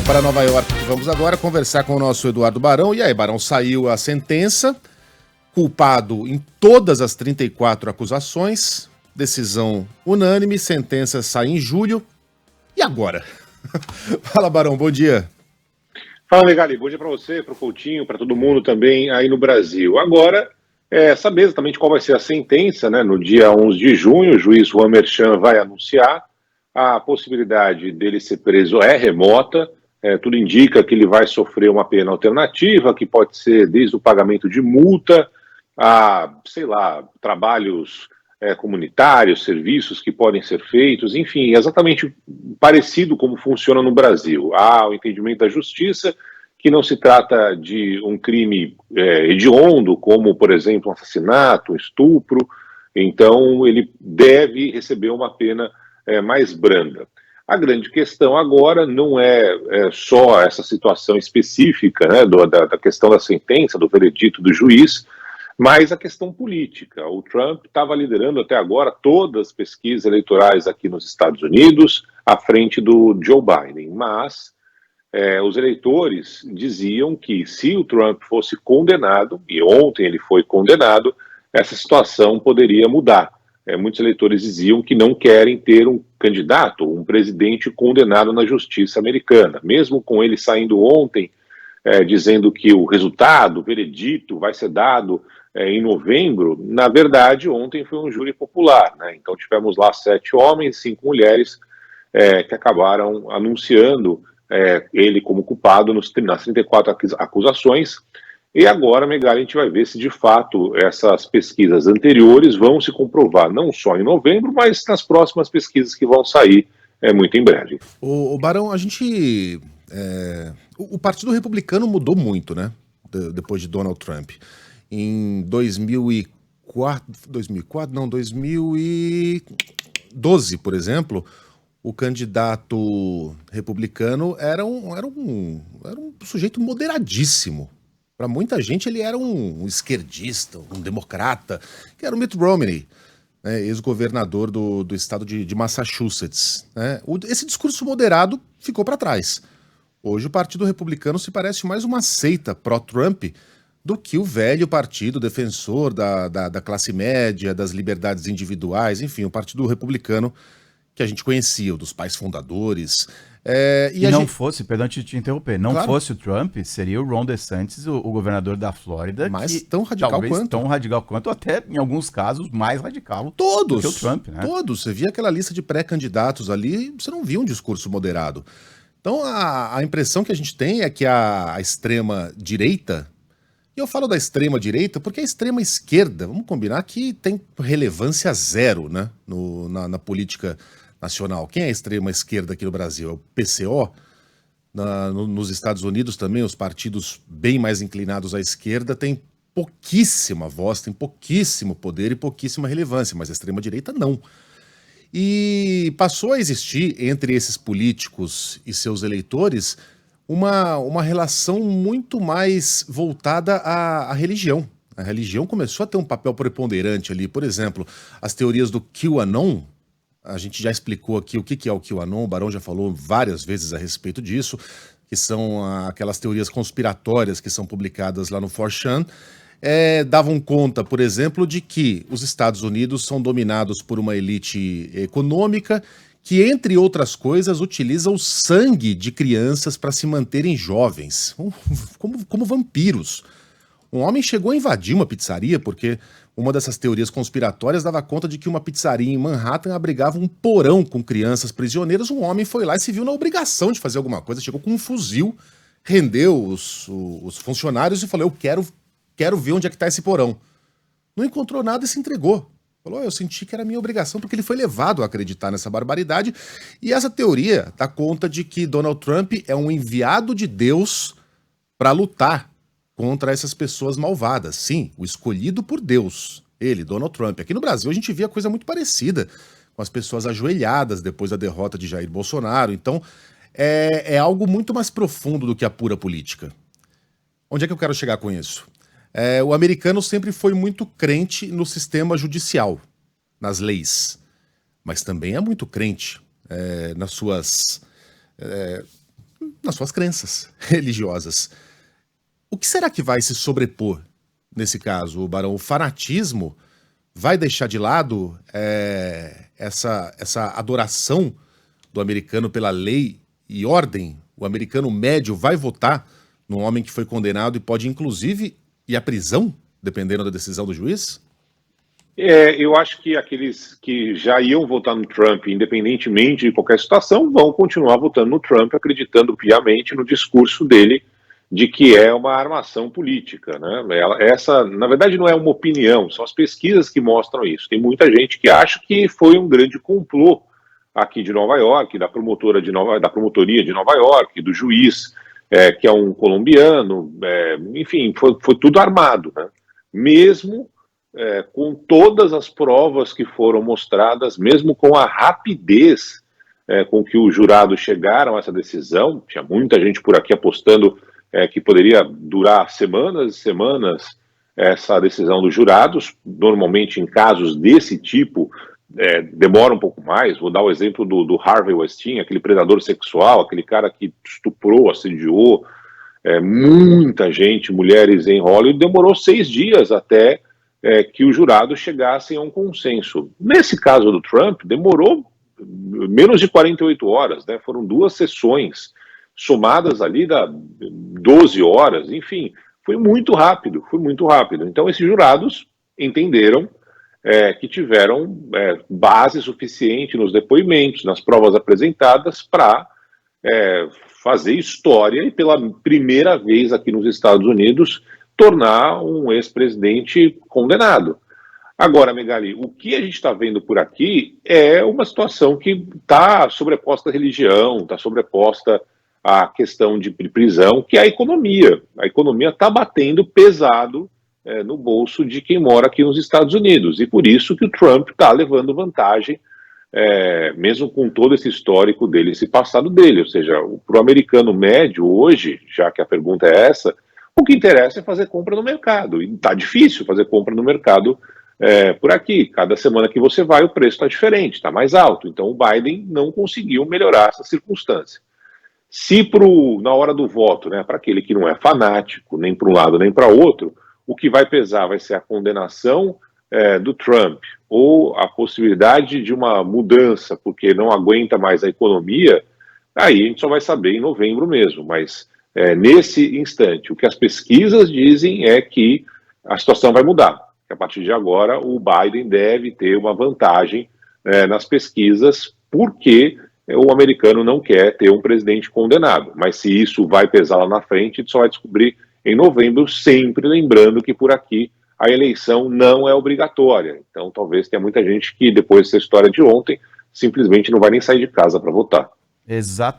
Para Nova York que vamos agora conversar com o nosso Eduardo Barão. E aí, Barão, saiu a sentença, culpado em todas as 34 acusações, decisão unânime, sentença sai em julho. E agora? Fala, Barão, bom dia. Fala, Megali, bom dia para você, para o Coutinho, para todo mundo também aí no Brasil. Agora, saber exatamente qual vai ser a sentença, né? No dia 11 de junho, o juiz Juan Merchan vai anunciar. A possibilidade dele ser preso é remota. Tudo indica que ele vai sofrer uma pena alternativa, que pode ser desde o pagamento de multa a, sei lá, trabalhos comunitários, serviços que podem ser feitos, enfim, exatamente parecido como funciona no Brasil. Há o entendimento da justiça que não se trata de um crime hediondo, como, por exemplo, um assassinato, um estupro, então ele deve receber uma pena mais branda. A grande questão agora não é só essa situação específica, né, da questão da sentença, do veredito do juiz, mas a questão política. O Trump estava liderando até agora todas as pesquisas eleitorais aqui nos Estados Unidos, à frente do Joe Biden, mas os eleitores diziam que se o Trump fosse condenado, e ontem ele foi condenado, essa situação poderia mudar. Muitos eleitores diziam que não querem ter um candidato, um presidente condenado na justiça americana. Mesmo com ele saindo ontem, dizendo que o resultado, o veredito, vai ser dado em novembro, na verdade, ontem foi um júri popular, né? Então tivemos lá 7 homens, 5 mulheres, que acabaram anunciando ele como culpado nas 34 acusações. E agora, Megali, a gente vai ver se de fato essas pesquisas anteriores vão se comprovar, não só em novembro, mas nas próximas pesquisas que vão sair muito em breve. O Barão, a gente... O Partido Republicano mudou muito, né? Depois de Donald Trump. Em 2012, por exemplo, o candidato republicano era um sujeito moderadíssimo. Para muita gente ele era um esquerdista, um democrata, que era o Mitt Romney, né, ex-governador do estado de Massachusetts. Né? Esse discurso moderado ficou para trás. Hoje o Partido Republicano se parece mais uma seita pró-Trump do que o velho partido defensor da classe média, das liberdades individuais, enfim, o Partido Republicano que a gente conhecia, o dos pais fundadores. Perdão te interromper, fosse o Trump, seria o Ron DeSantis, o governador da Flórida, mas tão radical quanto. Tão radical quanto, até em alguns casos mais radical do que o Trump, né? Todos, você via aquela lista de pré-candidatos ali, você não via um discurso moderado. Então a impressão que a gente tem é que a extrema-direita, e eu falo da extrema-direita porque a extrema-esquerda, vamos combinar que tem relevância zero, né, na política nacional. Quem é a extrema-esquerda aqui no Brasil? É o PCO? Nos Estados Unidos também, os partidos bem mais inclinados à esquerda têm pouquíssima voz, têm pouquíssimo poder e pouquíssima relevância, mas a extrema-direita não. E passou a existir entre esses políticos e seus eleitores uma relação muito mais voltada à religião. A religião começou a ter um papel preponderante ali. Por exemplo, as teorias do QAnon, a gente já explicou aqui o que é o QAnon, o Barão já falou várias vezes a respeito disso, que são aquelas teorias conspiratórias que são publicadas lá no 4chan, davam conta, por exemplo, de que os Estados Unidos são dominados por uma elite econômica que, entre outras coisas, utiliza o sangue de crianças para se manterem jovens, como vampiros. Um homem chegou a invadir uma pizzaria porque uma dessas teorias conspiratórias dava conta de que uma pizzaria em Manhattan abrigava um porão com crianças prisioneiras. Um homem foi lá e se viu na obrigação de fazer alguma coisa, chegou com um fuzil, rendeu os funcionários e falou: eu quero ver onde é que está esse porão. Não encontrou nada e se entregou. Falou: eu senti que era minha obrigação, porque ele foi levado a acreditar nessa barbaridade. E essa teoria dá conta de que Donald Trump é um enviado de Deus para lutar contra essas pessoas malvadas. Sim, o escolhido por Deus. Ele, Donald Trump. Aqui no Brasil a gente via coisa muito parecida, com as pessoas ajoelhadas depois da derrota de Jair Bolsonaro. Então, é algo muito mais profundo do que a pura política. Onde é que eu quero chegar com isso? O americano sempre foi muito crente no sistema judicial, nas leis, mas também é muito crente nas nas suas crenças religiosas. O que será que vai se sobrepor nesse caso, Barão? O fanatismo vai deixar de lado essa adoração do americano pela lei e ordem? O americano médio vai votar num homem que foi condenado e pode, inclusive, ir à prisão, dependendo da decisão do juiz? Eu acho que aqueles que já iam votar no Trump, independentemente de qualquer situação, vão continuar votando no Trump, acreditando piamente no discurso dele de que é uma armação política, né? Essa, na verdade, não é uma opinião, são as pesquisas que mostram isso. Tem muita gente que acha que foi um grande complô aqui de Nova York, da promotoria de Nova York, do juiz, que é um colombiano, enfim, foi tudo armado, né? Mesmo com todas as provas que foram mostradas, mesmo com a rapidez com que os jurados chegaram a essa decisão, tinha muita gente por aqui apostando que poderia durar semanas e semanas essa decisão dos jurados. Normalmente, em casos desse tipo, demora um pouco mais. Vou dar o exemplo do Harvey Weinstein, aquele predador sexual, aquele cara que estuprou, assediou muita gente, mulheres em Hollywood. Demorou 6 dias até que os jurados chegassem a um consenso. Nesse caso do Trump, demorou menos de 48 horas, né? Foram 2 sessões somadas ali da 12 horas, enfim, foi muito rápido, foi muito rápido. Então esses jurados entenderam que tiveram base suficiente nos depoimentos, nas provas apresentadas para fazer história e pela primeira vez aqui nos Estados Unidos tornar um ex-presidente condenado. Agora, Megali, o que a gente está vendo por aqui é uma situação que está sobreposta à religião, está sobreposta a questão de prisão, que é a economia. A economia está batendo pesado no bolso de quem mora aqui nos Estados Unidos. E por isso que o Trump está levando vantagem, mesmo com todo esse histórico dele, esse passado dele. Ou seja, para o americano médio hoje, já que a pergunta é essa, o que interessa é fazer compra no mercado. E está difícil fazer compra no mercado por aqui. Cada semana que você vai, o preço está diferente, está mais alto. Então o Biden não conseguiu melhorar essa circunstância. Se na hora do voto, né, para aquele que não é fanático, nem para um lado nem para outro, o que vai pesar vai ser a condenação do Trump ou a possibilidade de uma mudança, porque não aguenta mais a economia, aí a gente só vai saber em novembro mesmo. Mas nesse instante, o que as pesquisas dizem é que a situação vai mudar. Que a partir de agora o Biden deve ter uma vantagem nas pesquisas, porque o americano não quer ter um presidente condenado. Mas se isso vai pesar lá na frente, a gente só vai descobrir em novembro, sempre lembrando que por aqui a eleição não é obrigatória. Então talvez tenha muita gente que, depois dessa história de ontem, simplesmente não vai nem sair de casa para votar. Exatamente.